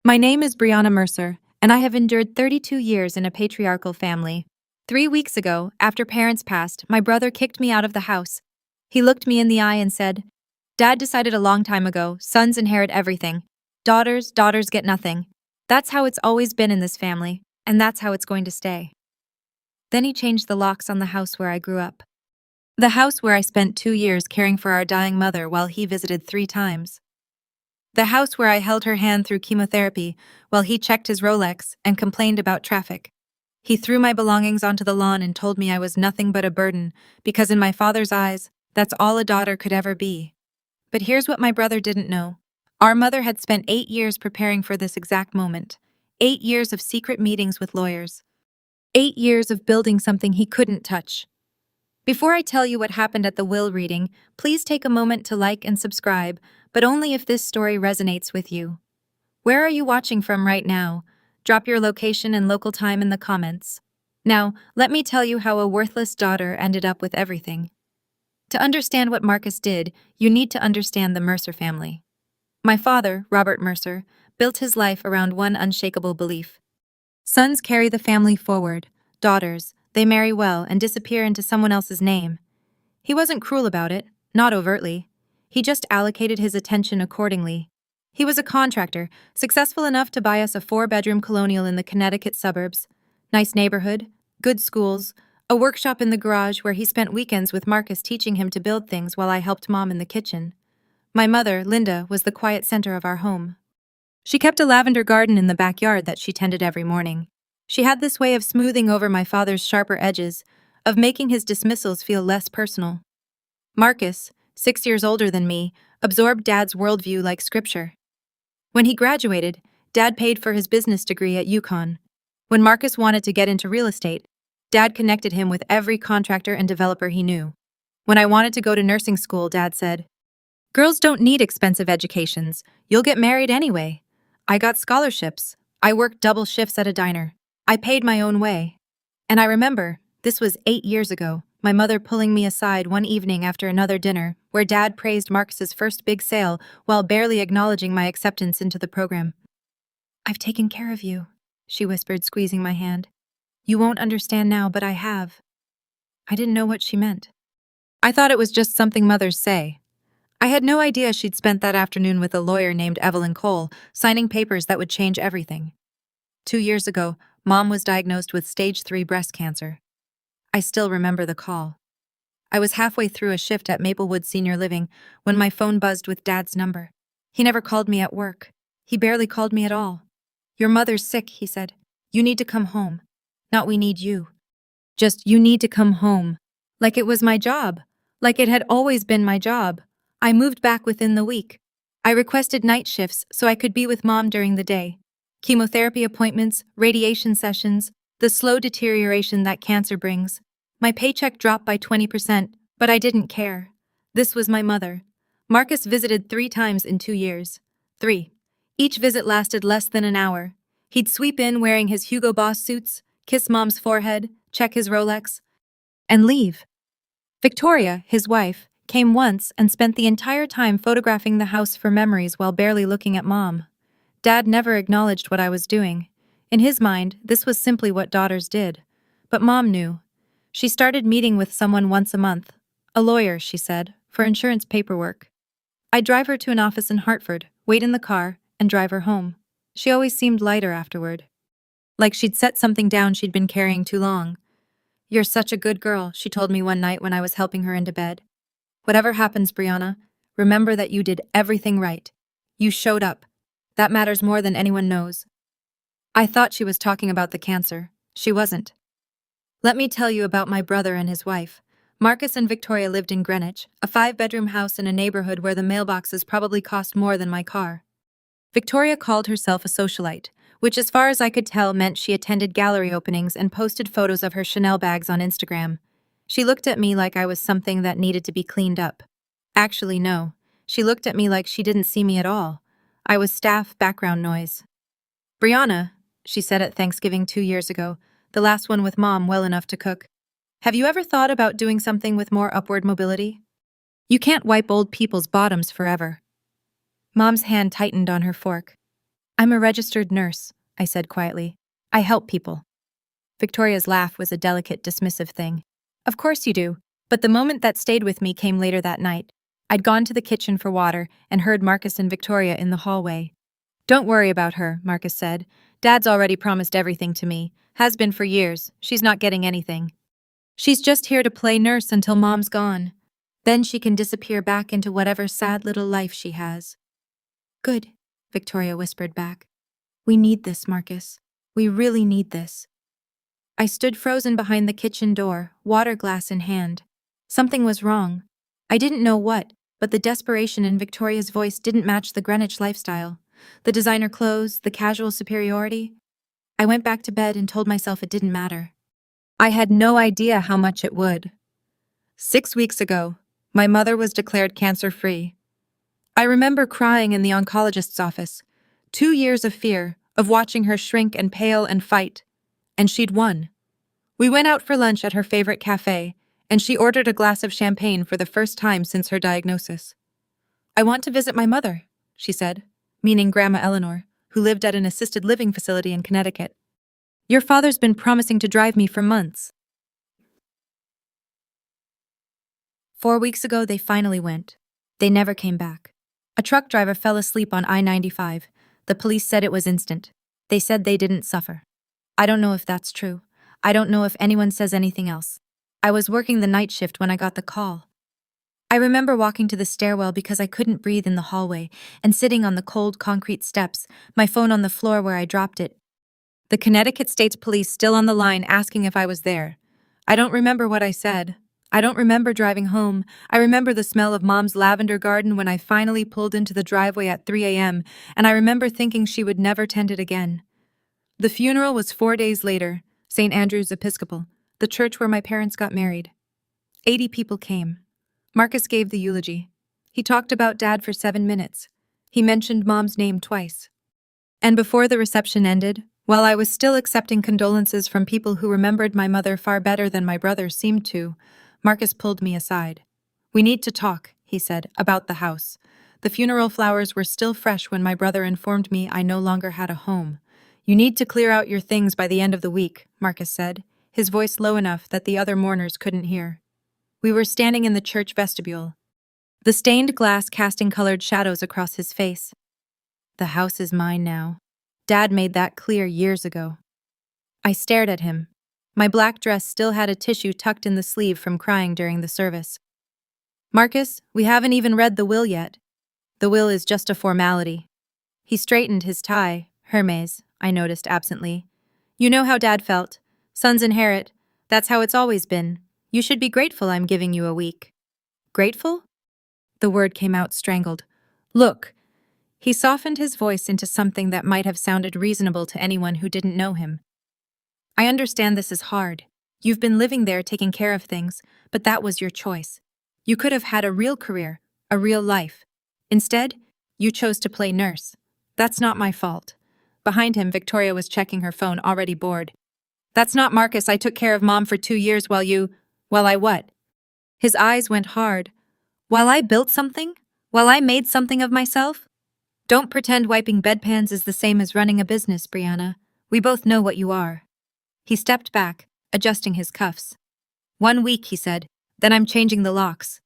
My name is Brianna Mercer, and I have endured 32 years in a patriarchal family. 3 weeks ago, after parents passed, my brother kicked me out of the house. He looked me in the eye and said, "Dad decided a long time ago, sons inherit everything. Daughters get nothing. That's how it's always been in this family, and that's how it's going to stay." Then he changed the locks on the house where I grew up. The house where I spent 2 years caring for our dying mother while he visited 3 times. The house where I held her hand through chemotherapy while he checked his Rolex and complained about traffic. He threw my belongings onto the lawn and told me I was nothing but a burden, because in my father's eyes, that's all a daughter could ever be. But here's what my brother didn't know. Our mother had spent 8 years preparing for this exact moment. 8 years of secret meetings with lawyers. 8 years of building something he couldn't touch. Before I tell you what happened at the will reading, please take a moment to like and subscribe, but only if this story resonates with you. Where are you watching from right now? Drop your location and local time in the comments. Now, let me tell you how a worthless daughter ended up with everything. To understand what Marcus did, you need to understand the Mercer family. My father, Robert Mercer, built his life around one unshakable belief. Sons carry the family forward. Daughters, they marry well and disappear into someone else's name. He wasn't cruel about it, not overtly. He just allocated his attention accordingly. He was a contractor, successful enough to buy us a 4-bedroom colonial in the Connecticut suburbs. Nice neighborhood, good schools, a workshop in the garage where he spent weekends with Marcus teaching him to build things while I helped Mom in the kitchen. My mother, Linda, was the quiet center of our home. She kept a lavender garden in the backyard that she tended every morning. She had this way of smoothing over my father's sharper edges, of making his dismissals feel less personal. Marcus, 6 years older than me, absorbed Dad's worldview like scripture. When he graduated, Dad paid for his business degree at UConn. When Marcus wanted to get into real estate, Dad connected him with every contractor and developer he knew. When I wanted to go to nursing school, Dad said, "Girls don't need expensive educations. You'll get married anyway." I got scholarships. I worked double shifts at a diner. I paid my own way. And I remember, this was 8 years ago, my mother pulling me aside one evening after another dinner, where Dad praised Marcus's first big sale while barely acknowledging my acceptance into the program. "I've taken care of you," she whispered, squeezing my hand. "You won't understand now, but I have." I didn't know what she meant. I thought it was just something mothers say. I had no idea she'd spent that afternoon with a lawyer named Evelyn Cole, signing papers that would change everything. 2 years ago, Mom was diagnosed with stage 3 breast cancer. I still remember the call. I was halfway through a shift at Maplewood Senior Living when my phone buzzed with Dad's number. He never called me at work. He barely called me at all. "Your mother's sick," he said. "You need to come home." Not "we need you." Just "you need to come home." Like it was my job. Like it had always been my job. I moved back within the week. I requested night shifts so I could be with Mom during the day. Chemotherapy appointments, radiation sessions, the slow deterioration that cancer brings. My paycheck dropped by 20%, but I didn't care. This was my mother. Marcus visited 3 times in 2 years. 3. Each visit lasted less than an hour. He'd sweep in wearing his Hugo Boss suits, kiss Mom's forehead, check his Rolex, and leave. Victoria, his wife, came once and spent the entire time photographing the house for memories while barely looking at Mom. Dad never acknowledged what I was doing. In his mind, this was simply what daughters did. But Mom knew. She started meeting with someone once a month. A lawyer, she said, for insurance paperwork. I'd drive her to an office in Hartford, wait in the car, and drive her home. She always seemed lighter afterward. Like she'd set something down she'd been carrying too long. "You're such a good girl," she told me one night when I was helping her into bed. "Whatever happens, Brianna, remember that you did everything right. You showed up. That matters more than anyone knows." I thought she was talking about the cancer. She wasn't. Let me tell you about my brother and his wife. Marcus and Victoria lived in Greenwich, a 5-bedroom house in a neighborhood where the mailboxes probably cost more than my car. Victoria called herself a socialite, which as far as I could tell meant she attended gallery openings and posted photos of her Chanel bags on Instagram. She looked at me like I was something that needed to be cleaned up. Actually, no. She looked at me like she didn't see me at all. I was staff background noise. "Brianna," she said at Thanksgiving 2 years ago, the last one with Mom well enough to cook, "have you ever thought about doing something with more upward mobility? You can't wipe old people's bottoms forever." Mom's hand tightened on her fork. I'm a registered nurse, I said quietly. I help people. Victoria's laugh was a delicate, dismissive thing. Of course you do, but the moment that stayed with me came later that night. I'd gone to the kitchen for water and heard Marcus and Victoria in the hallway. Don't worry about her, Marcus said. Dad's already promised everything to me. Has been for years. She's not getting anything. She's just here to play nurse until Mom's gone. Then she can disappear back into whatever sad little life she has. Good, Victoria whispered back. We need this, Marcus. We really need this. I stood frozen behind the kitchen door, water glass in hand. Something was wrong. I didn't know what, but the desperation in Victoria's voice didn't match the Greenwich lifestyle. The designer clothes, the casual superiority. I went back to bed and told myself it didn't matter. I had no idea how much it would. 6 weeks ago, my mother was declared cancer-free. I remember crying in the oncologist's office. 2 years of fear, of watching her shrink and pale and fight. And she'd won. We went out for lunch at her favorite cafe, and she ordered a glass of champagne for the first time since her diagnosis. I want to visit my mother, she said, meaning Grandma Eleanor, who lived at an assisted living facility in Connecticut. Your father's been promising to drive me for months. 4 weeks ago, they finally went. They never came back. A truck driver fell asleep on I-95. The police said it was instant. They said they didn't suffer. I don't know if that's true. I don't know if anyone says anything else. I was working the night shift when I got the call. I remember walking to the stairwell because I couldn't breathe in the hallway and sitting on the cold concrete steps, my phone on the floor where I dropped it. The Connecticut State Police still on the line asking if I was there. I don't remember what I said. I don't remember driving home. I remember the smell of Mom's lavender garden when I finally pulled into the driveway at 3 a.m., and I remember thinking she would never tend it again. The funeral was 4 days later, St. Andrew's Episcopal, the church where my parents got married. 80 people came. Marcus gave the eulogy. He talked about Dad for 7 minutes. He mentioned Mom's name twice. And before the reception ended, while I was still accepting condolences from people who remembered my mother far better than my brother seemed to, Marcus pulled me aside. We need to talk, he said, about the house. The funeral flowers were still fresh when my brother informed me I no longer had a home. You need to clear out your things by the end of the week, Marcus said, his voice low enough that the other mourners couldn't hear. We were standing in the church vestibule, the stained glass casting colored shadows across his face. The house is mine now. Dad made that clear years ago. I stared at him. My black dress still had a tissue tucked in the sleeve from crying during the service. Marcus, we haven't even read the will yet. The will is just a formality. He straightened his tie, Hermes, I noticed absently. You know how Dad felt. Sons inherit. That's how it's always been. You should be grateful I'm giving you a week. Grateful? The word came out strangled. Look. He softened his voice into something that might have sounded reasonable to anyone who didn't know him. I understand this is hard. You've been living there taking care of things, but that was your choice. You could have had a real career, a real life. Instead, you chose to play nurse. That's not my fault. Behind him, Victoria was checking her phone, already bored. That's not Marcus. I took care of Mom for 2 years while I what? His eyes went hard. While I built something? While I made something of myself? Don't pretend wiping bedpans is the same as running a business, Brianna. We both know what you are. He stepped back, adjusting his cuffs. 1 week, he said, then I'm changing the locks.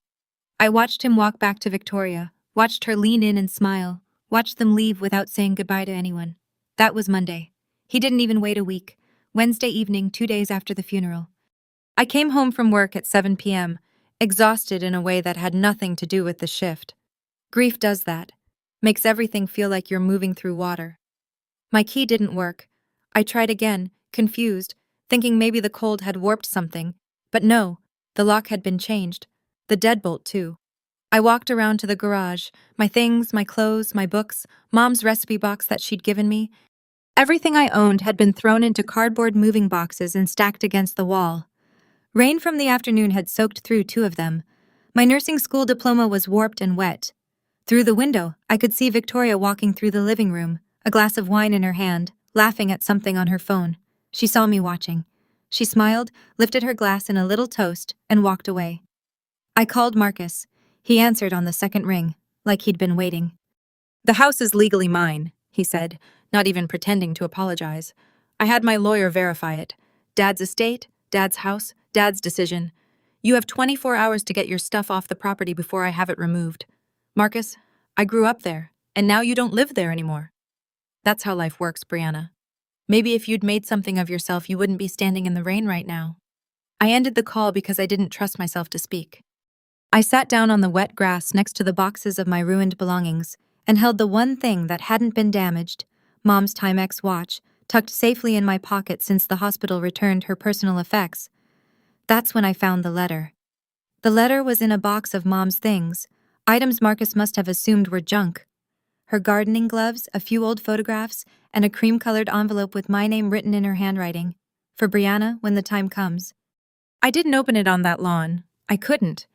I watched him walk back to Victoria, watched her lean in and smile, watched them leave without saying goodbye to anyone. That was Monday. He didn't even wait a week. Wednesday evening, 2 days after the funeral. I came home from work at 7 p.m., exhausted in a way that had nothing to do with the shift. Grief does that. Makes everything feel like you're moving through water. My key didn't work. I tried again, confused, thinking maybe the cold had warped something. But no, the lock had been changed. The deadbolt, too. I walked around to the garage, my things, my clothes, my books, Mom's recipe box that she'd given me. Everything I owned had been thrown into cardboard moving boxes and stacked against the wall. Rain from the afternoon had soaked through 2 of them. My nursing school diploma was warped and wet. Through the window, I could see Victoria walking through the living room, a glass of wine in her hand, laughing at something on her phone. She saw me watching. She smiled, lifted her glass in a little toast, and walked away. I called Marcus. He answered on the second ring, like he'd been waiting. The house is legally mine, he he said, not even pretending to apologize. I had my lawyer verify it. Dad's estate, Dad's house, Dad's decision. You have 24 hours to get your stuff off the property before I have it removed. Marcus, I grew up there, and now you don't live there anymore. That's how life works, Brianna. Maybe if you'd made something of yourself, you wouldn't be standing in the rain right now. I ended the call because I didn't trust myself to speak. I sat down on the wet grass next to the boxes of my ruined belongings and held the one thing that hadn't been damaged, Mom's Timex watch, tucked safely in my pocket since the hospital returned her personal effects. That's when I found the letter. The letter was in a box of Mom's things, items Marcus must have assumed were junk. Her gardening gloves, a few old photographs, and a cream-colored envelope with my name written in her handwriting. For Brianna, when the time comes. I didn't open it on that lawn. I couldn't.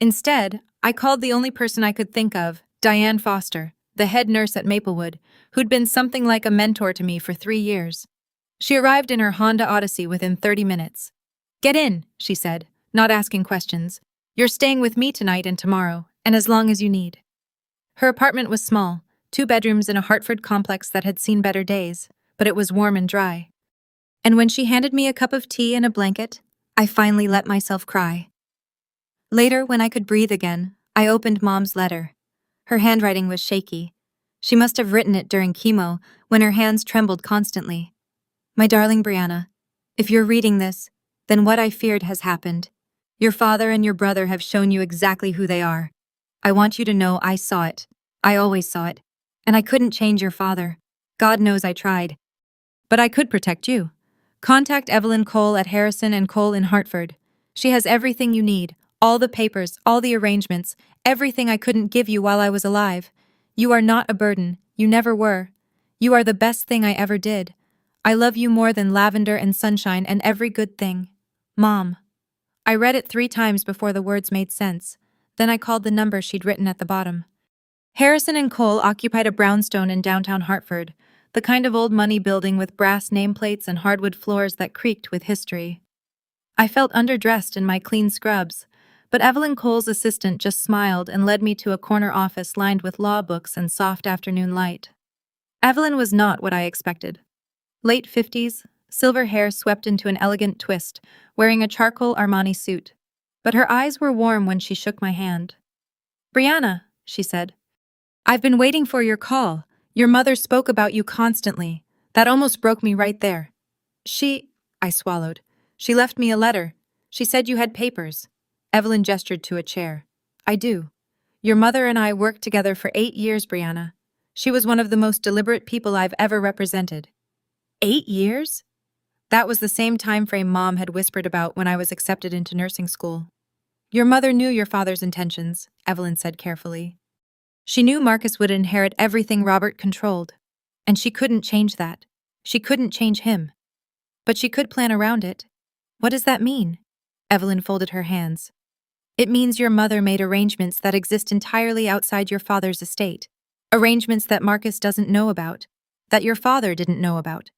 Instead, I called the only person I could think of, Diane Foster, the head nurse at Maplewood, who'd been something like a mentor to me for 3 years. She arrived in her Honda Odyssey within 30 minutes. "Get in," she said, not asking questions. "You're staying with me tonight and tomorrow, and as long as you need." Her apartment was small, 2 bedrooms in a Hartford complex that had seen better days, but it was warm and dry. And when she handed me a cup of tea and a blanket, I finally let myself cry. Later, when I could breathe again, I opened Mom's letter. Her handwriting was shaky. She must have written it during chemo, when her hands trembled constantly. "My darling Brianna, if you're reading this, then what I feared has happened. Your father and your brother have shown you exactly who they are. I want you to know I saw it. I always saw it. And I couldn't change your father. God knows I tried. But I could protect you. Contact Evelyn Cole at Harrison & Cole in Hartford. She has everything you need, all the papers, all the arrangements, everything I couldn't give you while I was alive. You are not a burden. You never were. You are the best thing I ever did. I love you more than lavender and sunshine and every good thing. Mom." I read it 3 times before the words made sense. Then I called the number she'd written at the bottom. Harrison & Cole occupied a brownstone in downtown Hartford, the kind of old money building with brass nameplates and hardwood floors that creaked with history. I felt underdressed in my clean scrubs, but Evelyn Cole's assistant just smiled and led me to a corner office lined with law books and soft afternoon light. Evelyn was not what I expected. Late 50s, silver hair swept into an elegant twist, wearing a charcoal Armani suit. But her eyes were warm when she shook my hand. "Brianna," she said, "I've been waiting for your call. Your mother spoke about you constantly. That almost broke me right there. I swallowed. She left me a letter. She said you had papers." Evelyn gestured to a chair. "I do. Your mother and I worked together for 8 years, Brianna. She was one of the most deliberate people I've ever represented." 8 years? That was the same time frame Mom had whispered about when I was accepted into nursing school. "Your mother knew your father's intentions," Evelyn said carefully. "She knew Marcus would inherit everything Robert controlled. And she couldn't change that. She couldn't change him. But she could plan around it." "What does that mean?" Evelyn folded her hands. "It means your mother made arrangements that exist entirely outside your father's estate. Arrangements that Marcus doesn't know about, that your father didn't know about."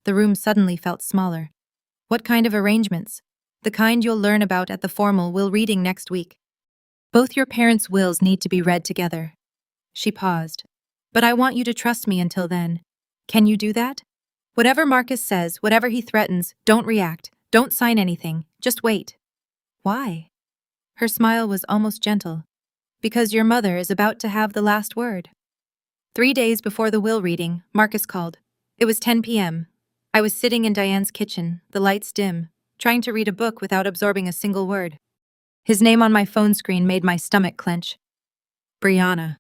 The room suddenly felt smaller. "What kind of arrangements?" "The kind you'll learn about at the formal will reading next week. Both your parents' wills need to be read together." She paused. "But I want you to trust me until then. Can you do that? Whatever Marcus says, whatever he threatens, don't react. Don't sign anything. Just wait." "Why?" Her smile was almost gentle. "Because your mother is about to have the last word." 3 days before the will reading, Marcus called. It was 10 p.m. I was sitting in Diane's kitchen, the lights dim, trying to read a book without absorbing a single word. His name on my phone screen made my stomach clench. "Brianna."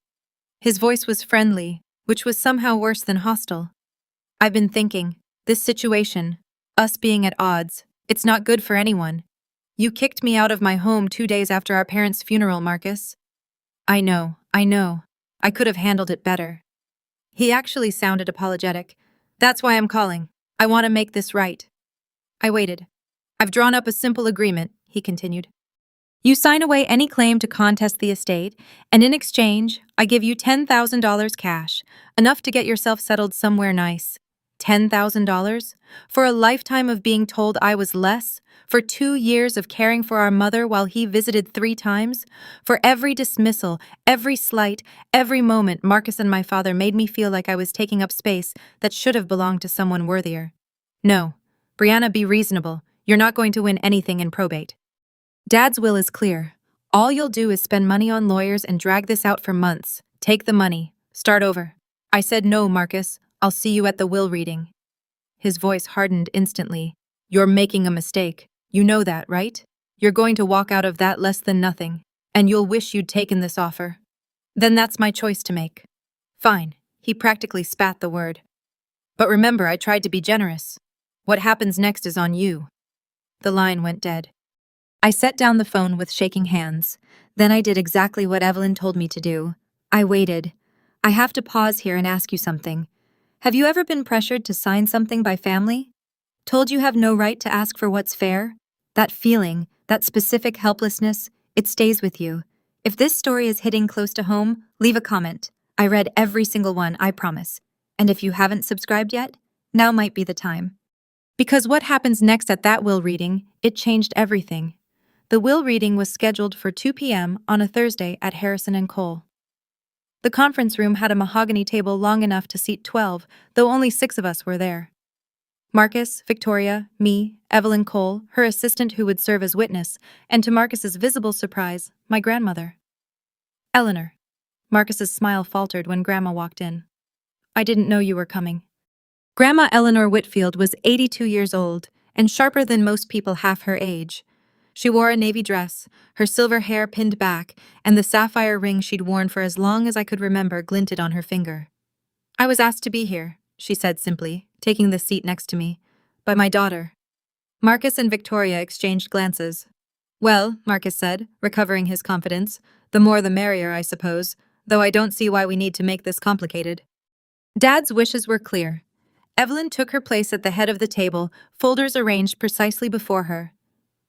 His voice was friendly, which was somehow worse than hostile. "I've been thinking, this situation, us being at odds, it's not good for anyone. You kicked me out of my home 2 days after our parents' funeral, Marcus." I know. I could have handled it better." He actually sounded apologetic. "That's why I'm calling. I want to make this right." I waited. "I've drawn up a simple agreement," he continued. "You sign away any claim to contest the estate, and in exchange, I give you $10,000 cash, enough to get yourself settled somewhere nice. $10,000? For a lifetime of being told I was less? For 2 years of caring for our mother while he visited 3 times? For every dismissal, every slight, every moment Marcus and my father made me feel like I was taking up space that should have belonged to someone worthier. No. Brianna, be reasonable. You're not going to win anything in probate. Dad's will is clear. All you'll do is spend money on lawyers and drag this out for months. Take the money. Start over. I said no, Marcus. I'll see you at the will reading. His voice hardened instantly. You're making a mistake. You know that, right? You're going to walk out of that less than nothing, and you'll wish you'd taken this offer. Then that's my choice to make. Fine. He practically spat the word. But remember, I tried to be generous. What happens next is on you. The line went dead. I set down the phone with shaking hands. Then I did exactly what Evelyn told me to do. I waited. I have to pause here and ask you something. Have you ever been pressured to sign something by family? Told you have no right to ask for what's fair? That feeling, that specific helplessness, it stays with you. If this story is hitting close to home, leave a comment. I read every single one, I promise. And if you haven't subscribed yet, now might be the time. Because what happens next at that will reading, it changed everything. The will reading was scheduled for 2 p.m. on a Thursday at Harrison & Cole. The conference room had a mahogany table long enough to seat 12, though only 6 of us were there. Marcus, Victoria, me, Evelyn Cole, her assistant who would serve as witness, and to Marcus's visible surprise, my grandmother. Eleanor. Marcus's smile faltered when Grandma walked in. I didn't know you were coming. Grandma Eleanor Whitfield was 82 years old, and sharper than most people half her age. She wore a navy dress, her silver hair pinned back, and the sapphire ring she'd worn for as long as I could remember glinted on her finger. I was asked to be here, she said simply, taking the seat next to me, by my daughter. Marcus and Victoria exchanged glances. Well, Marcus said, recovering his confidence, the more the merrier, I suppose, though I don't see why we need to make this complicated. Dad's wishes were clear. Evelyn took her place at the head of the table, folders arranged precisely before her.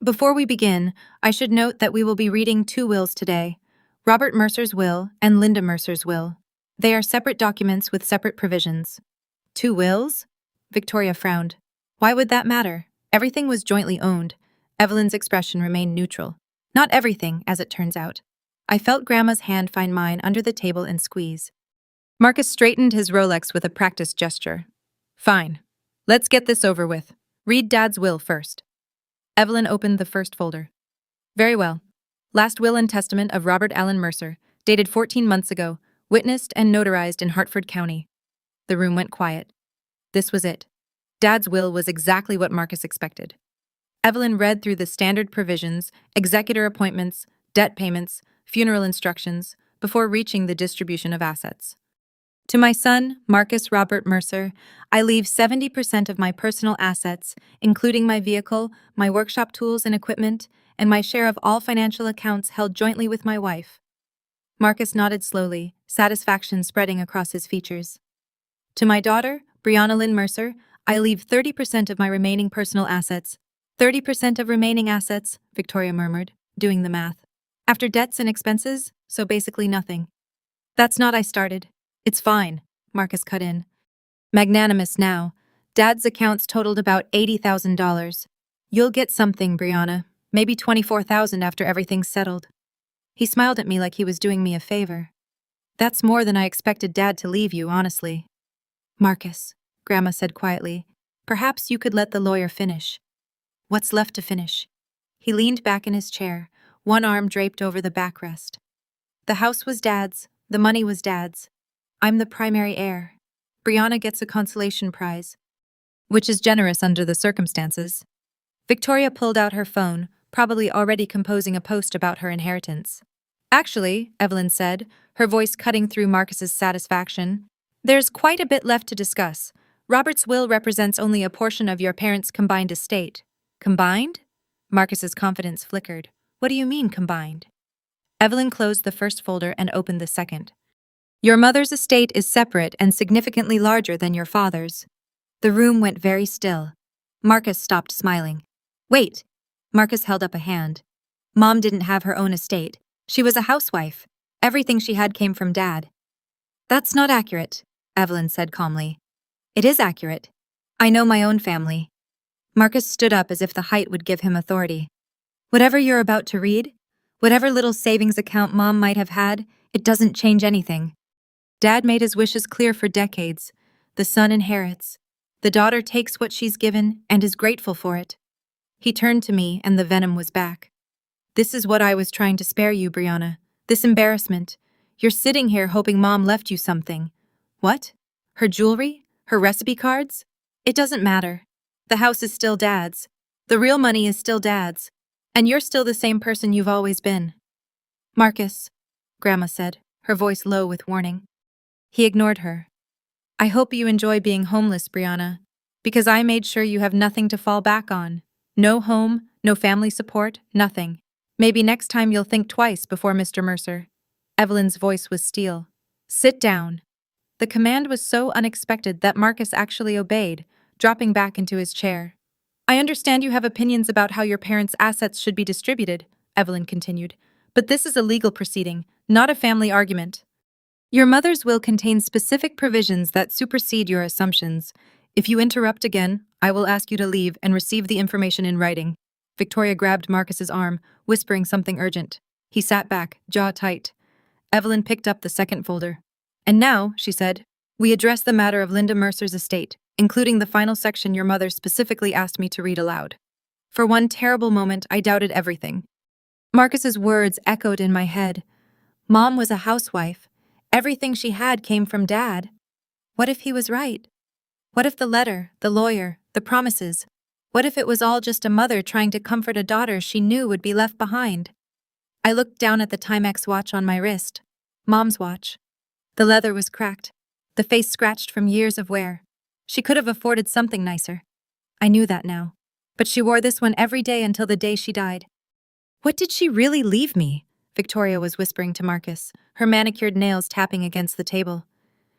Before we begin, I should note that we will be reading 2 wills today, Robert Mercer's will and Linda Mercer's will. They are separate documents with separate provisions. 2 wills? Victoria frowned. Why would that matter? Everything was jointly owned. Evelyn's expression remained neutral. Not everything, as it turns out. I felt Grandma's hand find mine under the table and squeeze. Marcus straightened his Rolex with a practiced gesture. Fine. Let's get this over with. Read Dad's will first. Evelyn opened the first folder. Very well. Last will and testament of Robert Allen Mercer, dated 14 months ago, witnessed and notarized in Hartford County. The room went quiet. This was it. Dad's will was exactly what Marcus expected. Evelyn read through the standard provisions, executor appointments, debt payments, funeral instructions, before reaching the distribution of assets. To my son, Marcus Robert Mercer, I leave 70% of my personal assets, including my vehicle, my workshop tools and equipment, and my share of all financial accounts held jointly with my wife. Marcus nodded slowly, satisfaction spreading across his features. To my daughter, Brianna Lynn Mercer, I leave 30% of my remaining personal assets. 30% of remaining assets, Victoria murmured, doing the math. After debts and expenses, so basically nothing. That's not I started. It's fine, Marcus cut in. Magnanimous now. Dad's accounts totaled about $80,000. You'll get something, Brianna. Maybe $24,000 after everything's settled. He smiled at me like he was doing me a favor. That's more than I expected Dad to leave you, honestly. Marcus, Grandma said quietly, perhaps you could let the lawyer finish. What's left to finish? He leaned back in his chair, one arm draped over the backrest. The house was Dad's, the money was Dad's. I'm the primary heir. Brianna gets a consolation prize, which is generous under the circumstances. Victoria pulled out her phone, probably already composing a post about her inheritance. Actually, Evelyn said, her voice cutting through Marcus's satisfaction, there's quite a bit left to discuss. Robert's will represents only a portion of your parents' combined estate. Combined? Marcus's confidence flickered. What do you mean, combined? Evelyn closed the first folder and opened the second. Your mother's estate is separate and significantly larger than your father's. The room went very still. Marcus stopped smiling. Wait. Marcus held up a hand. Mom didn't have her own estate. She was a housewife. Everything she had came from Dad. That's not accurate, Evelyn said calmly. It is accurate. I know my own family. Marcus stood up as if the height would give him authority. Whatever you're about to read, whatever little savings account Mom might have had, it doesn't change anything. Dad made his wishes clear for decades. The son inherits. The daughter takes what she's given and is grateful for it. He turned to me and the venom was back. This is what I was trying to spare you, Brianna. This embarrassment. You're sitting here hoping Mom left you something. What? Her jewelry? Her recipe cards? It doesn't matter. The house is still Dad's. The real money is still Dad's. And you're still the same person you've always been. Marcus, Grandma said, her voice low with warning. He ignored her. I hope you enjoy being homeless, Brianna, because I made sure you have nothing to fall back on. No home, no family support, nothing. Maybe next time you'll think twice before Mr. Mercer. Evelyn's voice was steel. Sit down. The command was so unexpected that Marcus actually obeyed, dropping back into his chair. I understand you have opinions about how your parents' assets should be distributed, Evelyn continued, but this is a legal proceeding, not a family argument. Your mother's will contains specific provisions that supersede your assumptions. If you interrupt again, I will ask you to leave and receive the information in writing. Victoria grabbed Marcus's arm, whispering something urgent. He sat back, jaw tight. Evelyn picked up the second folder. And now, she said, we address the matter of Linda Mercer's estate, including the final section your mother specifically asked me to read aloud. For one terrible moment, I doubted everything. Marcus's words echoed in my head. Mom was a housewife. Everything she had came from Dad. What if he was right? What if the letter, the lawyer, the promises, what if it was all just a mother trying to comfort a daughter she knew would be left behind? I looked down at the Timex watch on my wrist. Mom's watch. The leather was cracked, the face scratched from years of wear. She could have afforded something nicer. I knew that now. But she wore this one every day until the day she died. What did she really leave me? Victoria was whispering to Marcus, her manicured nails tapping against the table.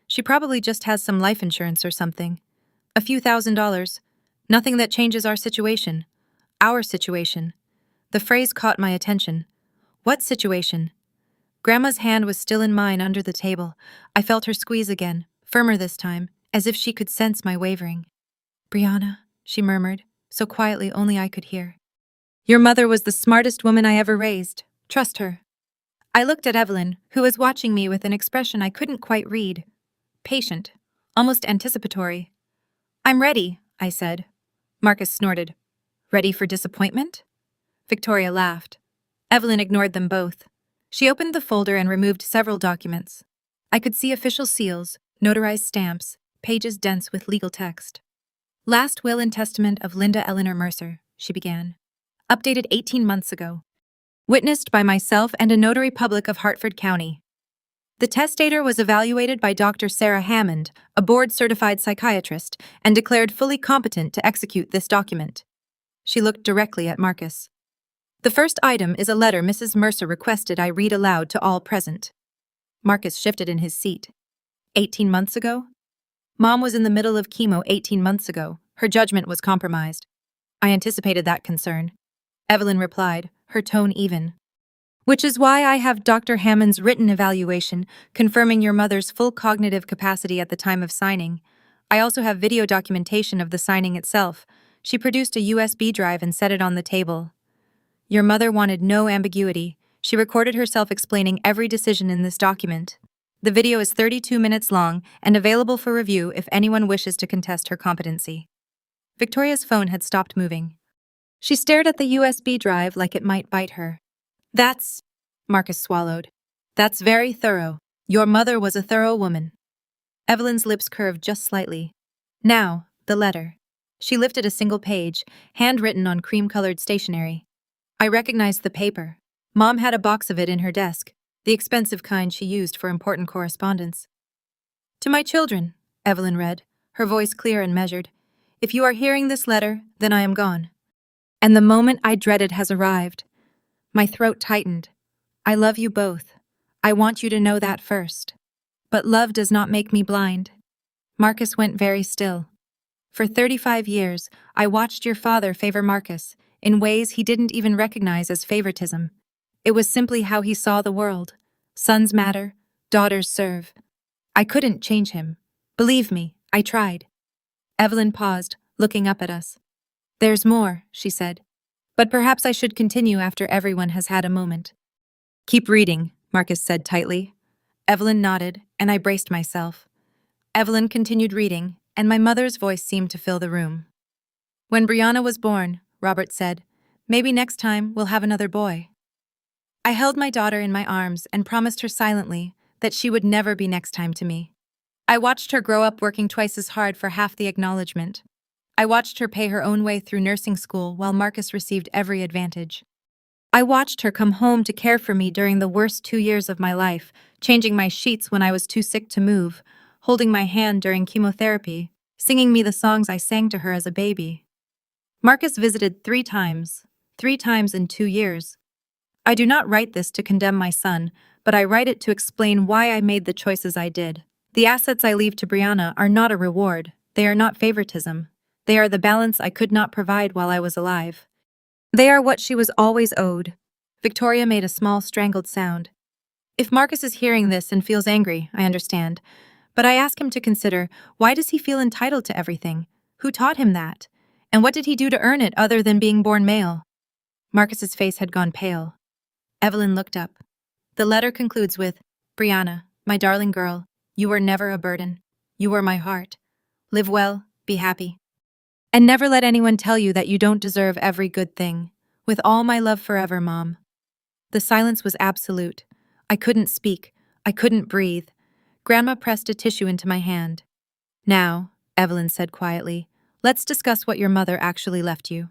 She probably just has some life insurance or something. A few $1,000s. Nothing that changes our situation. Our situation. The phrase caught my attention. What situation? Grandma's hand was still in mine under the table. I felt her squeeze again, firmer this time, as if she could sense my wavering. Brianna, she murmured, so quietly only I could hear. Your mother was the smartest woman I ever raised. Trust her. I looked at Evelyn, who was watching me with an expression I couldn't quite read. Patient, almost anticipatory. I'm ready, I said. Marcus snorted. Ready for disappointment? Victoria laughed. Evelyn ignored them both. She opened the folder and removed several documents. I could see official seals, notarized stamps, pages dense with legal text. Last will and testament of Linda Eleanor Mercer, she began. Updated 18 months ago. Witnessed by myself and a notary public of Hartford County. The testator was evaluated by Dr. Sarah Hammond, a board-certified psychiatrist, and declared fully competent to execute this document. She looked directly at Marcus. The first item is a letter Mrs. Mercer requested I read aloud to all present. Marcus shifted in his seat. 18 months ago? Mom was in the middle of chemo 18 months ago. Her judgment was compromised. I anticipated that concern. Evelyn replied, her tone even. Which is why I have Dr. Hammond's written evaluation confirming your mother's full cognitive capacity at the time of signing. I also have video documentation of the signing itself. She produced a USB drive and set it on the table. Your mother wanted no ambiguity. She recorded herself explaining every decision in this document. The video is 32 minutes long and available for review if anyone wishes to contest her competency. Victoria's phone had stopped moving. She stared at the USB drive like it might bite her. That's, Marcus swallowed. That's very thorough. Your mother was a thorough woman. Evelyn's lips curved just slightly. Now, the letter. She lifted a single page, handwritten on cream-colored stationery. I recognized the paper. Mom had a box of it in her desk, the expensive kind she used for important correspondence. To my children, Evelyn read, her voice clear and measured. If you are hearing this letter, then I am gone. And the moment I dreaded has arrived. My throat tightened. I love you both. I want you to know that first. But love does not make me blind. Marcus went very still. For 35 years, I watched your father favor Marcus in ways he didn't even recognize as favoritism. It was simply how he saw the world. Sons matter, daughters serve. I couldn't change him. Believe me, I tried. Evelyn paused, looking up at us. There's more, she said. But perhaps I should continue after everyone has had a moment. Keep reading, Marcus said tightly. Evelyn nodded, and I braced myself. Evelyn continued reading, and my mother's voice seemed to fill the room. When Brianna was born, Robert said, maybe next time we'll have another boy. I held my daughter in my arms and promised her silently that she would never be next time to me. I watched her grow up working twice as hard for half the acknowledgement. I watched her pay her own way through nursing school while Marcus received every advantage. I watched her come home to care for me during the worst 2 years of my life, changing my sheets when I was too sick to move, holding my hand during chemotherapy, singing me the songs I sang to her as a baby. Marcus visited 3 times in 2 years. I do not write this to condemn my son, but I write it to explain why I made the choices I did. The assets I leave to Brianna are not a reward, they are not favoritism. They are the balance I could not provide while I was alive. They are what she was always owed. Victoria made a small strangled sound. If Marcus is hearing this and feels angry, I understand. But I ask him to consider, why does he feel entitled to everything? Who taught him that? And what did he do to earn it other than being born male? Marcus's face had gone pale. Evelyn looked up. The letter concludes with, Brianna, my darling girl, you were never a burden. You were my heart. Live well, be happy. And never let anyone tell you that you don't deserve every good thing. With all my love forever, Mom. The silence was absolute. I couldn't speak. I couldn't breathe. Grandma pressed a tissue into my hand. Now, Evelyn said quietly, let's discuss what your mother actually left you.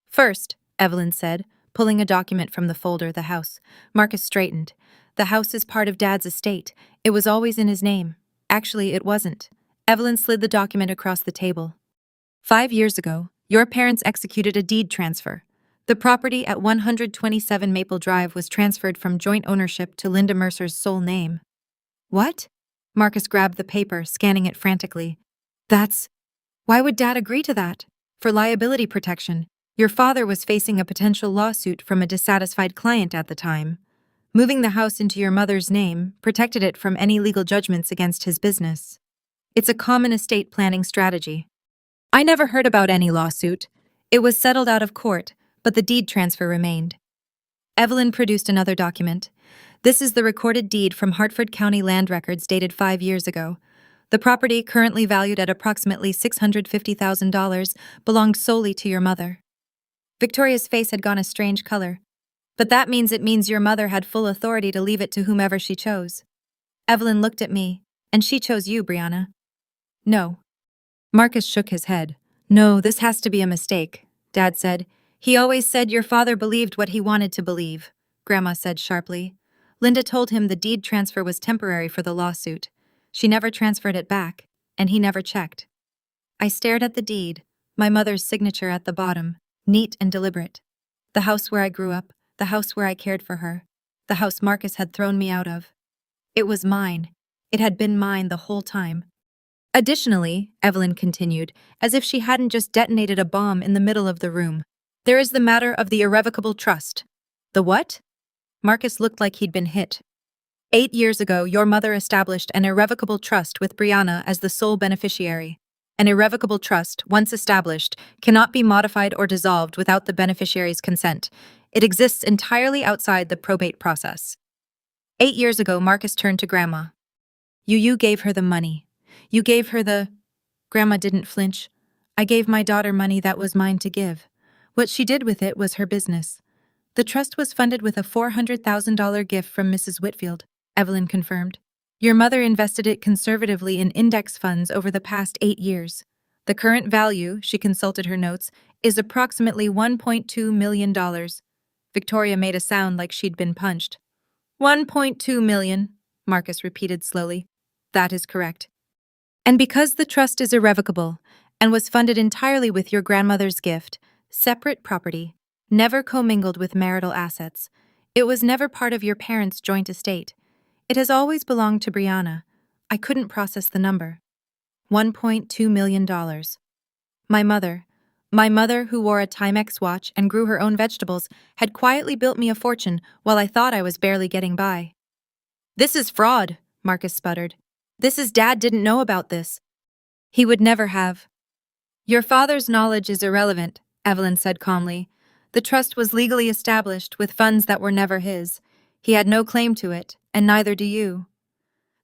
First, Evelyn said, pulling a document from the folder, the house. Marcus straightened. The house is part of Dad's estate. It was always in his name. Actually, it wasn't. Evelyn slid the document across the table. 5 years ago, your parents executed a deed transfer. The property at 127 Maple Drive was transferred from joint ownership to Linda Mercer's sole name. What? Marcus grabbed the paper, scanning it frantically. Why would Dad agree to that? For liability protection. Your father was facing a potential lawsuit from a dissatisfied client at the time. Moving the house into your mother's name protected it from any legal judgments against his business. It's a common estate planning strategy. I never heard about any lawsuit. It was settled out of court, but the deed transfer remained. Evelyn produced another document. This is the recorded deed from Hartford County Land Records dated 5 years ago. The property, currently valued at approximately $650,000, belonged solely to your mother. Victoria's face had gone a strange color. But that means your mother had full authority to leave it to whomever she chose. Evelyn looked at me, and she chose you, Brianna. No. Marcus shook his head. No, this has to be a mistake, Dad said. He always said your father believed what he wanted to believe, Grandma said sharply. Linda told him the deed transfer was temporary for the lawsuit. She never transferred it back, and he never checked. I stared at the deed, my mother's signature at the bottom, neat and deliberate. The house where I grew up, the house where I cared for her, the house Marcus had thrown me out of. It was mine. It had been mine the whole time. Additionally, Evelyn continued, as if she hadn't just detonated a bomb in the middle of the room, there is the matter of the irrevocable trust. The what? Marcus looked like he'd been hit. 8 years ago, your mother established an irrevocable trust with Brianna as the sole beneficiary. An irrevocable trust, once established, cannot be modified or dissolved without the beneficiary's consent. It exists entirely outside the probate process. 8 years ago, Marcus turned to Grandma. You gave her the money. You gave her the... Grandma didn't flinch. I gave my daughter money that was mine to give. What she did with it was her business. The trust was funded with a $400,000 gift from Mrs. Whitfield, Evelyn confirmed. Your mother invested it conservatively in index funds over the past 8 years. The current value, she consulted her notes, is approximately $1.2 million. Victoria made a sound like she'd been punched. 1.2 million, Marcus repeated slowly. That is correct. And because the trust is irrevocable and was funded entirely with your grandmother's gift, separate property, never commingled with marital assets, it was never part of your parents' joint estate. It has always belonged to Brianna. I couldn't process the number. $1.2 million. My mother who wore a Timex watch and grew her own vegetables, had quietly built me a fortune while I thought I was barely getting by. This is fraud, Marcus sputtered. Dad didn't know about this. He would never have. Your father's knowledge is irrelevant, Evelyn said calmly. The trust was legally established with funds that were never his. He had no claim to it, and neither do you.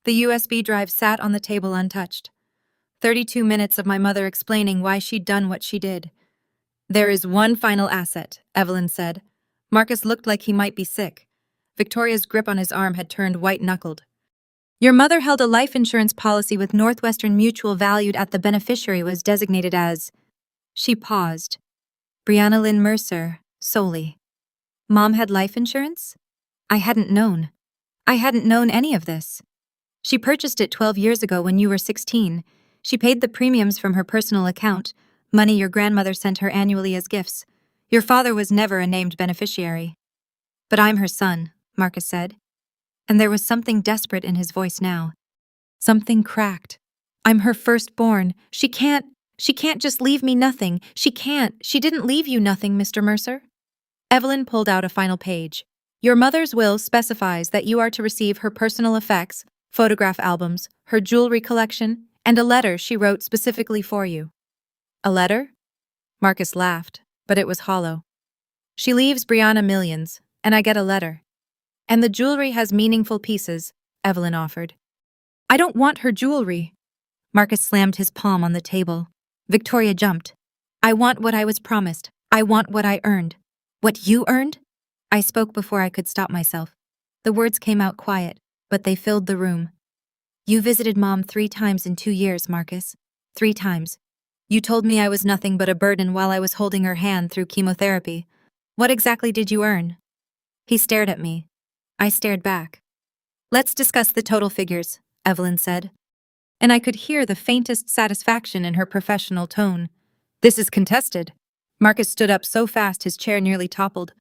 The USB drive sat on the table untouched. 32 minutes of my mother explaining why she'd done what she did. There is one final asset, Evelyn said. Marcus looked like he might be sick. Victoria's grip on his arm had turned white-knuckled. Your mother held a life insurance policy with Northwestern Mutual valued at the beneficiary was designated as... She paused. Brianna Lynn Mercer, solely. Mom had life insurance? I hadn't known. I hadn't known any of this. She purchased it 12 years ago when you were 16. She paid the premiums from her personal account, money your grandmother sent her annually as gifts. Your father was never a named beneficiary. But I'm her son, Marcus said. And there was something desperate in his voice now. Something cracked. I'm her firstborn. She can't just leave me nothing. She didn't leave you nothing, Mr. Mercer. Evelyn pulled out a final page. Your mother's will specifies that you are to receive her personal effects, photograph albums, her jewelry collection, and a letter she wrote specifically for you. A letter? Marcus laughed, but it was hollow. She leaves Brianna millions, and I get a letter. And the jewelry has meaningful pieces, Evelyn offered. I don't want her jewelry. Marcus slammed his palm on the table. Victoria jumped. I want what I was promised. I want what I earned. What you earned? I spoke before I could stop myself. The words came out quiet, but they filled the room. You visited Mom 3 times in 2 years, Marcus. 3 times. You told me I was nothing but a burden while I was holding her hand through chemotherapy. What exactly did you earn? He stared at me. I stared back. Let's discuss the total figures, Evelyn said. And I could hear the faintest satisfaction in her professional tone. This is contested. Marcus stood up so fast his chair nearly toppled.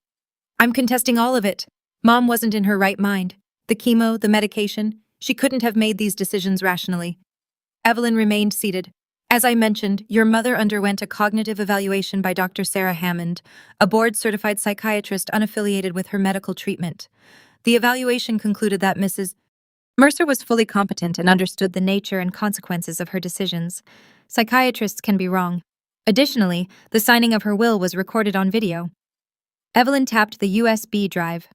I'm contesting all of it. Mom wasn't in her right mind. The chemo, the medication, she couldn't have made these decisions rationally. Evelyn remained seated. As I mentioned, your mother underwent a cognitive evaluation by Dr. Sarah Hammond, a board-certified psychiatrist unaffiliated with her medical treatment. The evaluation concluded that Mrs. Mercer was fully competent and understood the nature and consequences of her decisions. Psychiatrists can be wrong. Additionally, the signing of her will was recorded on video. Evelyn tapped the USB drive.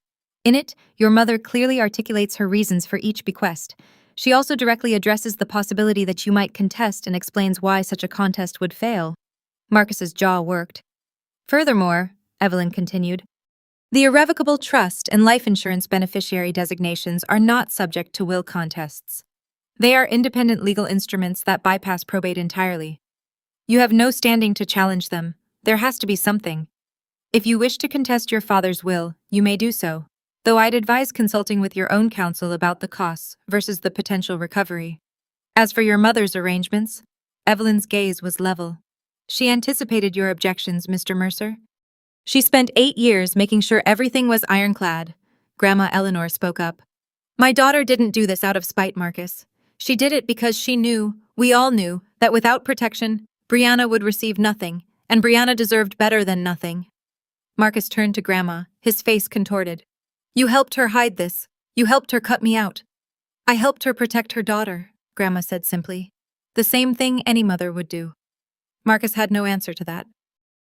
In it, your mother clearly articulates her reasons for each bequest. She also directly addresses the possibility that you might contest and explains why such a contest would fail. Marcus's jaw worked. Furthermore, Evelyn continued, the irrevocable trust and life insurance beneficiary designations are not subject to will contests. They are independent legal instruments that bypass probate entirely. You have no standing to challenge them. There has to be something. If you wish to contest your father's will, you may do so, though I'd advise consulting with your own counsel about the costs versus the potential recovery. As for your mother's arrangements, Evelyn's gaze was level. She anticipated your objections, Mr. Mercer. She spent 8 years making sure everything was ironclad. Grandma Eleanor spoke up. My daughter didn't do this out of spite, Marcus. She did it because she knew, we all knew, that without protection, Brianna would receive nothing, and Brianna deserved better than nothing. Marcus turned to Grandma, his face contorted. You helped her hide this. You helped her cut me out. I helped her protect her daughter, Grandma said simply. The same thing any mother would do. Marcus had no answer to that.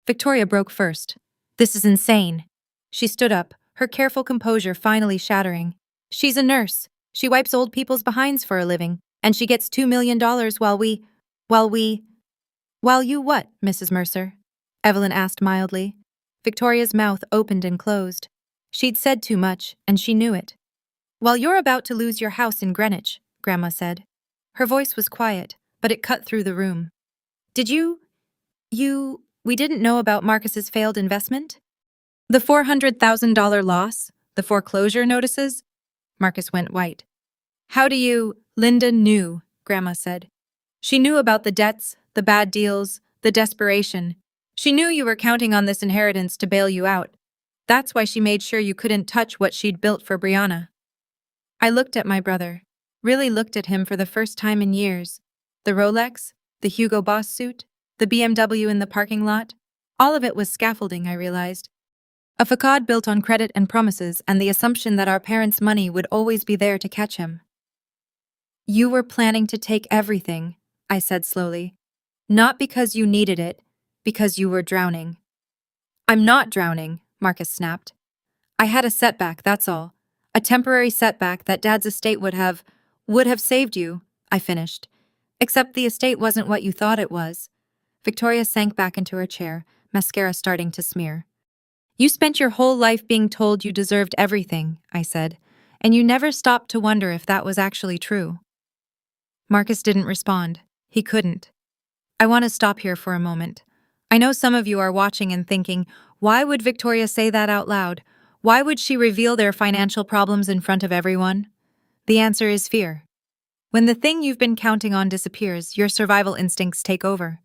Victoria broke first. This is insane. She stood up, her careful composure finally shattering. She's a nurse. She wipes old people's behinds for a living, and she gets $2 million While you what, Mrs. Mercer? Evelyn asked mildly. Victoria's mouth opened and closed. She'd said too much, and she knew it. While you're about to lose your house in Greenwich, Grandma said. Her voice was quiet, but it cut through the room. Did we didn't know about Marcus's failed investment? The $400,000 loss? The foreclosure notices? Marcus went white. How do you... Linda knew, Grandma said. She knew about the debts, the bad deals, the desperation. She knew you were counting on this inheritance to bail you out. That's why she made sure you couldn't touch what she'd built for Brianna. I looked at my brother, really looked at him for the first time in years. The Rolex, the Hugo Boss suit, the BMW in the parking lot, all of it was scaffolding, I realized. A facade built on credit and promises and the assumption that our parents' money would always be there to catch him. You were planning to take everything, I said slowly. Not because you needed it, because you were drowning. I'm not drowning, Marcus snapped. I had a setback, that's all. A temporary setback that Dad's estate would have saved you, I finished. Except the estate wasn't what you thought it was. Victoria sank back into her chair, mascara starting to smear. You spent your whole life being told you deserved everything, I said, and you never stopped to wonder if that was actually true. Marcus didn't respond. He couldn't. I want to stop here for a moment. I know some of you are watching and thinking, why would Victoria say that out loud? Why would she reveal their financial problems in front of everyone? The answer is fear. When the thing you've been counting on disappears, your survival instincts take over.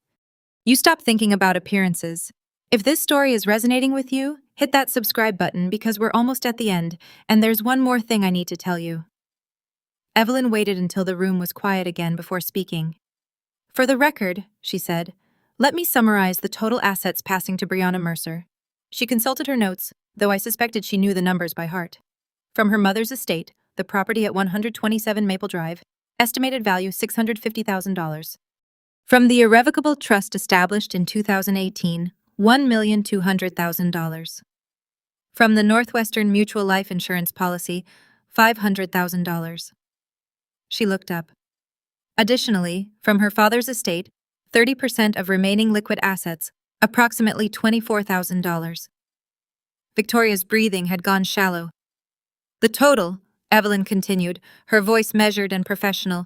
You stop thinking about appearances. If this story is resonating with you, hit that subscribe button because we're almost at the end, and there's one more thing I need to tell you. Evelyn waited until the room was quiet again before speaking. For the record, she said, let me summarize the total assets passing to Brianna Mercer. She consulted her notes, though I suspected she knew the numbers by heart. From her mother's estate, the property at 127 Maple Drive, estimated value $650,000. From the irrevocable trust established in 2018, $1,200,000. From the Northwestern Mutual Life Insurance Policy, $500,000. She looked up. Additionally, from her father's estate, 30% of remaining liquid assets, approximately $24,000. Victoria's breathing had gone shallow. The total, Evelyn continued, her voice measured and professional,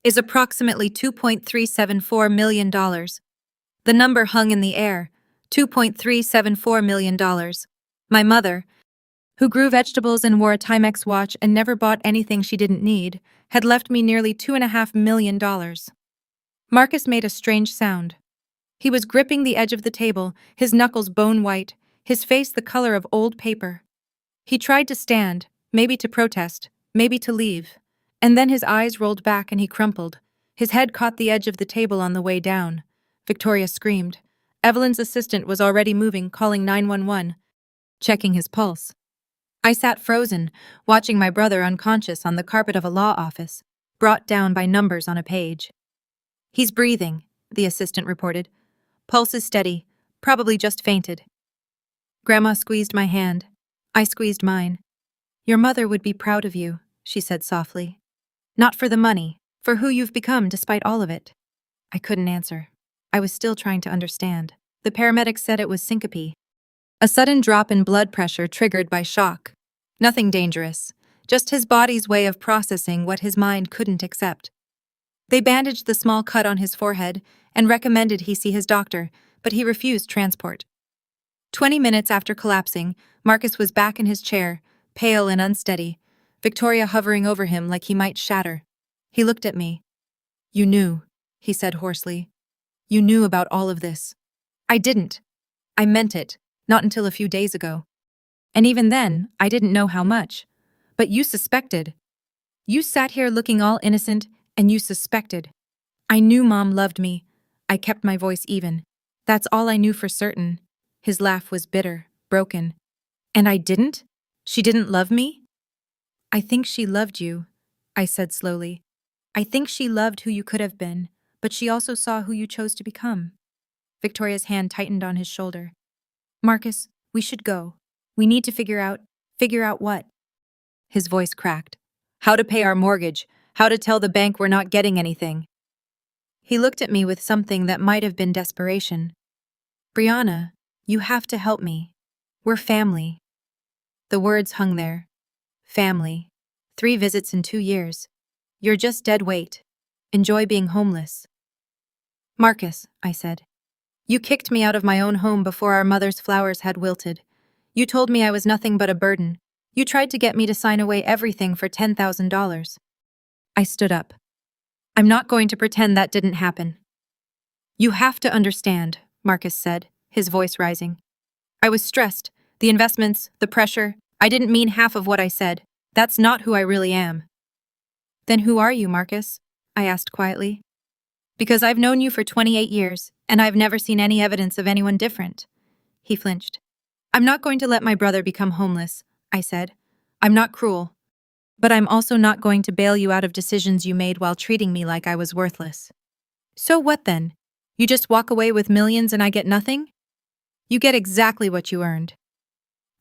is approximately $2.374 million. The number hung in the air, $2.374 million. My mother, who grew vegetables and wore a Timex watch and never bought anything she didn't need, had left me nearly $2.5 million. Marcus made a strange sound. He was gripping the edge of the table, his knuckles bone-white, his face the color of old paper. He tried to stand, maybe to protest, maybe to leave. And then his eyes rolled back and he crumpled. His head caught the edge of the table on the way down. Victoria screamed. Evelyn's assistant was already moving, calling 911, checking his pulse. I sat frozen, watching my brother unconscious on the carpet of a law office, brought down by numbers on a page. He's breathing, the assistant reported. Pulse is steady, probably just fainted. Grandma squeezed my hand. I squeezed mine. Your mother would be proud of you, she said softly. Not for the money, for who you've become despite all of it. I couldn't answer. I was still trying to understand. The paramedics said it was syncope. A sudden drop in blood pressure triggered by shock. Nothing dangerous, just his body's way of processing what his mind couldn't accept. They bandaged the small cut on his forehead and recommended he see his doctor, but he refused transport. 20 minutes after collapsing, Marcus was back in his chair, pale and unsteady, Victoria hovering over him like he might shatter. He looked at me. You knew, he said hoarsely. You knew about all of this. I didn't. I meant it, not until a few days ago. And even then, I didn't know how much. But you suspected. You sat here looking all innocent, and you suspected. I knew Mom loved me. I kept my voice even. That's all I knew for certain. His laugh was bitter, broken. And I didn't? She didn't love me? I think she loved you, I said slowly. I think she loved who you could have been, but she also saw who you chose to become. Victoria's hand tightened on his shoulder. Marcus, we should go. We need to figure out what? His voice cracked. How to pay our mortgage, how to tell the bank we're not getting anything. He looked at me with something that might have been desperation. Brianna, you have to help me. We're family. The words hung there. Family. 3 visits in 2 years. You're just dead weight. Enjoy being homeless. Marcus, I said. You kicked me out of my own home before our mother's flowers had wilted. You told me I was nothing but a burden. You tried to get me to sign away everything for $10,000. I stood up. I'm not going to pretend that didn't happen. You have to understand, Marcus said, his voice rising. I was stressed. The investments, the pressure. I didn't mean half of what I said. That's not who I really am. Then who are you, Marcus? I asked quietly. Because I've known you for 28 years, and I've never seen any evidence of anyone different. He flinched. I'm not going to let my brother become homeless, I said. I'm not cruel. But I'm also not going to bail you out of decisions you made while treating me like I was worthless. So what then? You just walk away with millions and I get nothing? You get exactly what you earned.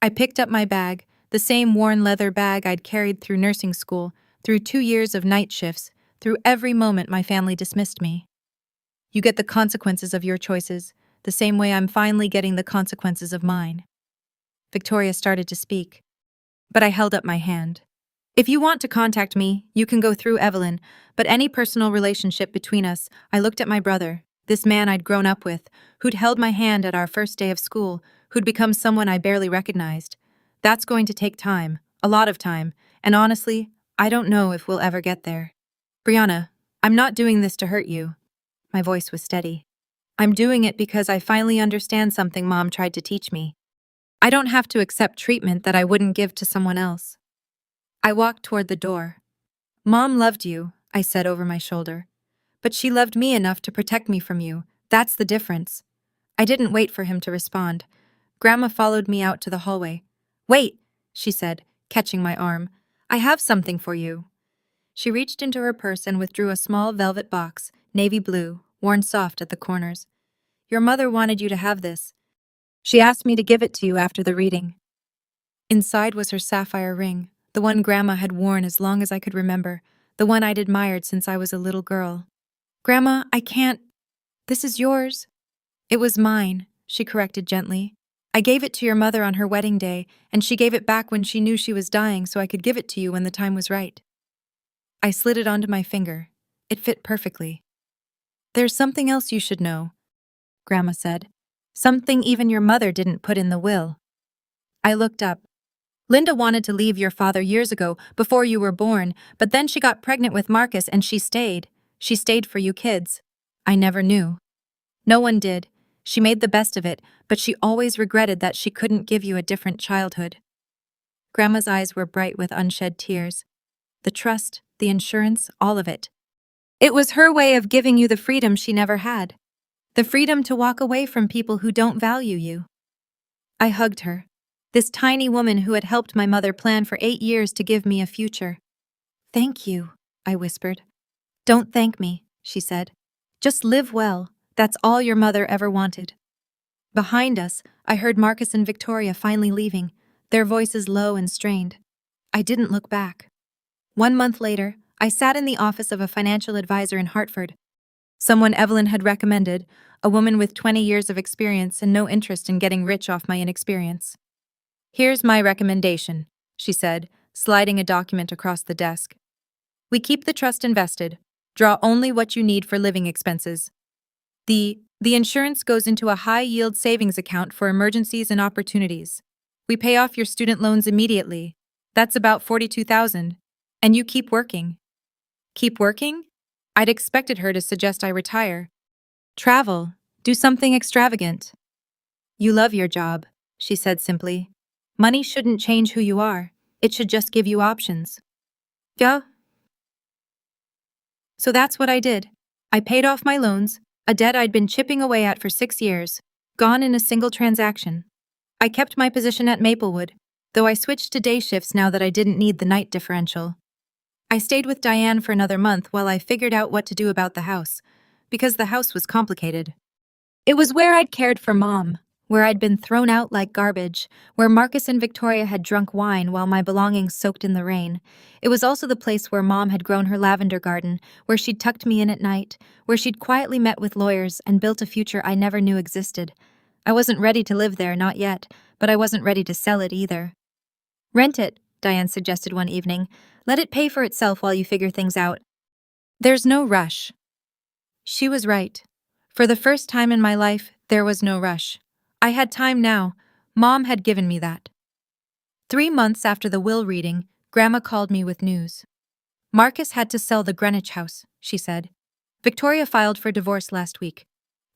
I picked up my bag, the same worn leather bag I'd carried through nursing school, through 2 years of night shifts, through every moment my family dismissed me. You get the consequences of your choices, the same way I'm finally getting the consequences of mine. Victoria started to speak, but I held up my hand. If you want to contact me, you can go through Evelyn, but any personal relationship between us, I looked at my brother, this man I'd grown up with, who'd held my hand at our first day of school, who'd become someone I barely recognized. That's going to take time, a lot of time, and honestly, I don't know if we'll ever get there. Brianna, I'm not doing this to hurt you. My voice was steady. I'm doing it because I finally understand something Mom tried to teach me. I don't have to accept treatment that I wouldn't give to someone else. I walked toward the door. Mom loved you, I said over my shoulder. But she loved me enough to protect me from you. That's the difference. I didn't wait for him to respond. Grandma followed me out to the hallway. Wait, she said, catching my arm. I have something for you. She reached into her purse and withdrew a small velvet box, navy blue, worn soft at the corners. Your mother wanted you to have this. She asked me to give it to you after the reading. Inside was her sapphire ring, the one Grandma had worn as long as I could remember, the one I'd admired since I was a little girl. Grandma, I can't. This is yours. It was mine, she corrected gently. I gave it to your mother on her wedding day, and she gave it back when she knew she was dying so I could give it to you when the time was right. I slid it onto my finger. It fit perfectly. There's something else you should know, Grandma said. Something even your mother didn't put in the will. I looked up. Linda wanted to leave your father years ago, before you were born, but then she got pregnant with Marcus and she stayed. She stayed for you kids. I never knew. No one did. She made the best of it, but she always regretted that she couldn't give you a different childhood. Grandma's eyes were bright with unshed tears. The trust, the insurance, all of it. It was her way of giving you the freedom she never had. The freedom to walk away from people who don't value you. I hugged her. This tiny woman who had helped my mother plan for 8 years to give me a future. Thank you, I whispered. Don't thank me, she said. Just live well. That's all your mother ever wanted. Behind us, I heard Marcus and Victoria finally leaving, their voices low and strained. I didn't look back. 1 month later, I sat in the office of a financial advisor in Hartford. Someone Evelyn had recommended, a woman with 20 years of experience and no interest in getting rich off my inexperience. Here's my recommendation, she said, sliding a document across the desk. We keep the trust invested. Draw only what you need for living expenses. The insurance goes into a high-yield savings account for emergencies and opportunities. We pay off your student loans immediately. That's about $42,000. And you keep working. Keep working? I'd expected her to suggest I retire. Travel. Do something extravagant. You love your job, she said simply. Money shouldn't change who you are. It should just give you options. Yeah. So that's what I did. I paid off my loans, a debt I'd been chipping away at for 6 years, gone in a single transaction. I kept my position at Maplewood, though I switched to day shifts now that I didn't need the night differential. I stayed with Diane for another month while I figured out what to do about the house, because the house was complicated. It was where I'd cared for Mom, where I'd been thrown out like garbage, where Marcus and Victoria had drunk wine while my belongings soaked in the rain. It was also the place where Mom had grown her lavender garden, where she'd tucked me in at night, where she'd quietly met with lawyers and built a future I never knew existed. I wasn't ready to live there, not yet, but I wasn't ready to sell it either. Rent it, Diane suggested one evening. Let it pay for itself while you figure things out. There's no rush. She was right. For the first time in my life, there was no rush. I had time now. Mom had given me that. 3 months after the will reading, Grandma called me with news. Marcus had to sell the Greenwich house, she said. Victoria filed for divorce last week.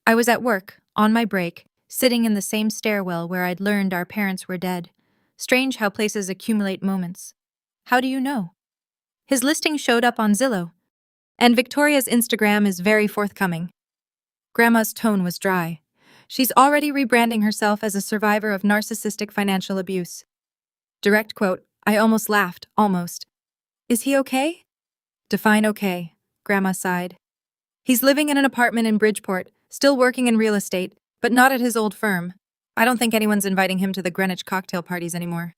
I was at work, on my break, sitting in the same stairwell where I'd learned our parents were dead. Strange how places accumulate moments. How do you know? His listing showed up on Zillow. And Victoria's Instagram is very forthcoming. Grandma's tone was dry. She's already rebranding herself as a survivor of narcissistic financial abuse. Direct quote, I almost laughed, almost. Is he okay? Define okay, Grandma sighed. He's living in an apartment in Bridgeport, still working in real estate, but not at his old firm. I don't think anyone's inviting him to the Greenwich cocktail parties anymore.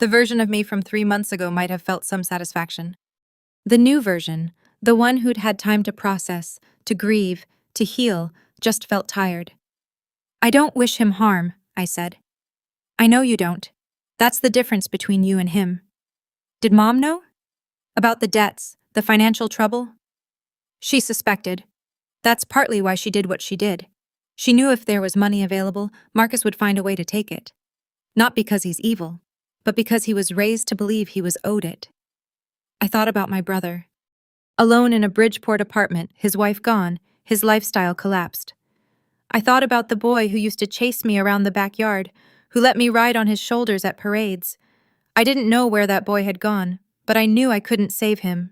The version of me from 3 months ago might have felt some satisfaction. The new version, the one who'd had time to process, to grieve, to heal, just felt tired. I don't wish him harm, I said. I know you don't. That's the difference between you and him. Did Mom know? About the debts, the financial trouble? She suspected. That's partly why she did what she did. She knew if there was money available, Marcus would find a way to take it. Not because he's evil, but because he was raised to believe he was owed it. I thought about my brother. Alone in a Bridgeport apartment, his wife gone, his lifestyle collapsed. I thought about the boy who used to chase me around the backyard, who let me ride on his shoulders at parades. I didn't know where that boy had gone, but I knew I couldn't save him.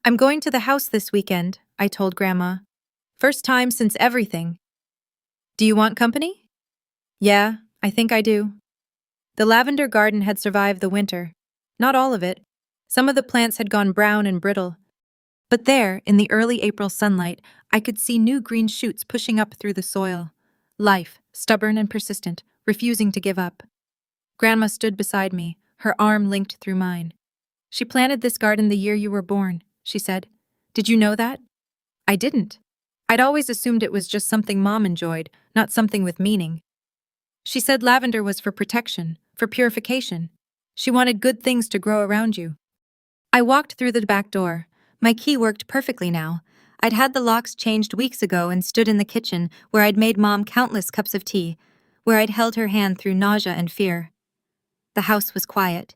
I'm going to the house this weekend, I told Grandma. First time since everything. Do you want company? Yeah, I think I do. The lavender garden had survived the winter. Not all of it. Some of the plants had gone brown and brittle. But there, in the early April sunlight, I could see new green shoots pushing up through the soil. Life, stubborn and persistent, refusing to give up. Grandma stood beside me, her arm linked through mine. She planted this garden the year you were born, she said. Did you know that? I didn't. I'd always assumed it was just something Mom enjoyed, not something with meaning. She said lavender was for protection, for purification. She wanted good things to grow around you. I walked through the back door. My key worked perfectly now. I'd had the locks changed weeks ago and stood in the kitchen where I'd made Mom countless cups of tea, where I'd held her hand through nausea and fear. The house was quiet.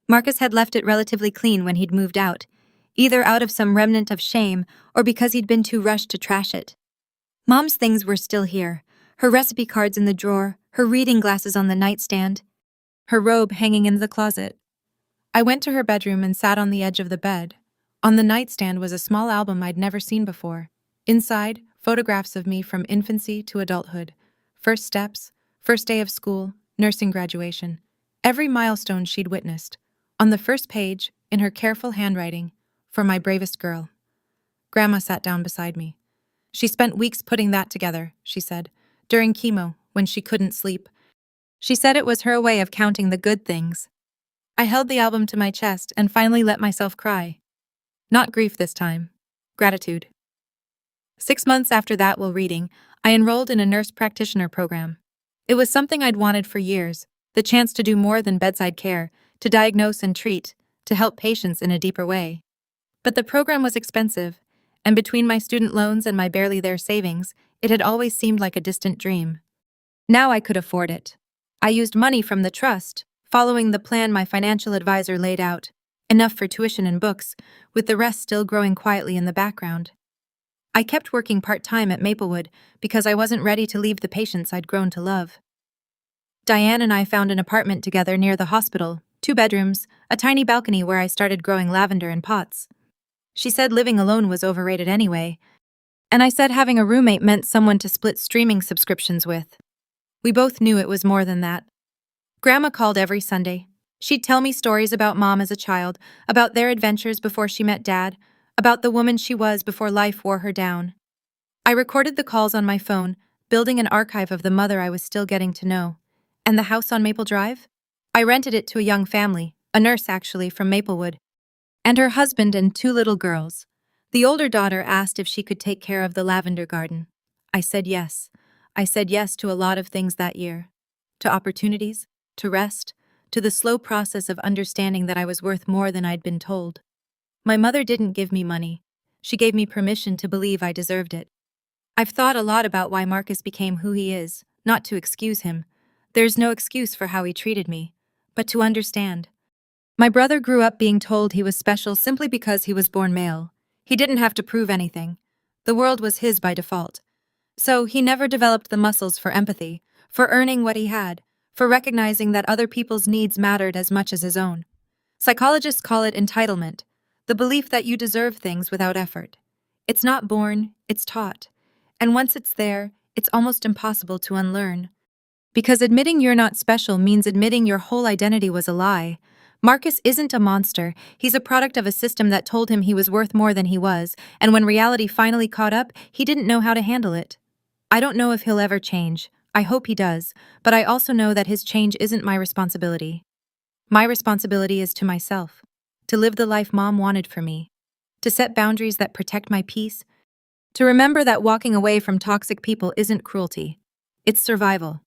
Marcus had left it relatively clean when he'd moved out, either out of some remnant of shame or because he'd been too rushed to trash it. Mom's things were still here, her recipe cards in the drawer, her reading glasses on the nightstand, her robe hanging in the closet. I went to her bedroom and sat on the edge of the bed. On the nightstand was a small album I'd never seen before. Inside, photographs of me from infancy to adulthood. First steps, first day of school, nursing graduation. Every milestone she'd witnessed. On the first page, in her careful handwriting, for my bravest girl. Grandma sat down beside me. She spent weeks putting that together, she said, during chemo, when she couldn't sleep. She said it was her way of counting the good things. I held the album to my chest and finally let myself cry. Not grief this time. Gratitude. 6 months after that while reading, I enrolled in a nurse practitioner program. It was something I'd wanted for years, the chance to do more than bedside care, to diagnose and treat, to help patients in a deeper way. But the program was expensive, and between my student loans and my barely there savings, it had always seemed like a distant dream. Now I could afford it. I used money from the trust, following the plan my financial advisor laid out, enough for tuition and books, with the rest still growing quietly in the background. I kept working part-time at Maplewood because I wasn't ready to leave the patients I'd grown to love. Diane and I found an apartment together near the hospital, 2 bedrooms, a tiny balcony where I started growing lavender in pots. She said living alone was overrated anyway, and I said having a roommate meant someone to split streaming subscriptions with. We both knew it was more than that. Grandma called every Sunday. She'd tell me stories about Mom as a child, about their adventures before she met Dad, about the woman she was before life wore her down. I recorded the calls on my phone, building an archive of the mother I was still getting to know. And the house on Maple Drive? I rented it to a young family, a nurse actually, from Maplewood, and her husband and 2 little girls. The older daughter asked if she could take care of the lavender garden. I said yes. I said yes to a lot of things that year. To opportunities, to rest, to the slow process of understanding that I was worth more than I'd been told. My mother didn't give me money. She gave me permission to believe I deserved it. I've thought a lot about why Marcus became who he is, not to excuse him. There's no excuse for how he treated me, but to understand. My brother grew up being told he was special simply because he was born male. He didn't have to prove anything. The world was his by default. So he never developed the muscles for empathy, for earning what he had, for recognizing that other people's needs mattered as much as his own. Psychologists call it entitlement, the belief that you deserve things without effort. It's not born, it's taught. And once it's there, it's almost impossible to unlearn. Because admitting you're not special means admitting your whole identity was a lie, Marcus isn't a monster. He's a product of a system that told him he was worth more than he was, and when reality finally caught up, he didn't know how to handle it. I don't know if he'll ever change. I hope he does, but I also know that his change isn't my responsibility. My responsibility is to myself, to live the life Mom wanted for me, to set boundaries that protect my peace, to remember that walking away from toxic people isn't cruelty. It's survival.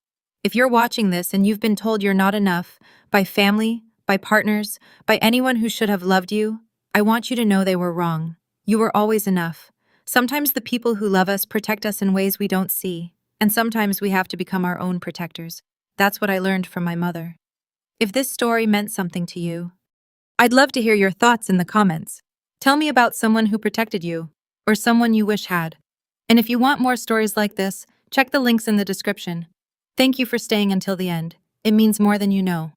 If you're watching this and you've been told you're not enough by family, by partners, by anyone who should have loved you, I want you to know they were wrong. You were always enough. Sometimes the people who love us protect us in ways we don't see, and sometimes we have to become our own protectors. That's what I learned from my mother. If this story meant something to you, I'd love to hear your thoughts in the comments. Tell me about someone who protected you, or someone you wish had. And if you want more stories like this, check the links in the description. Thank you for staying until the end. It means more than you know.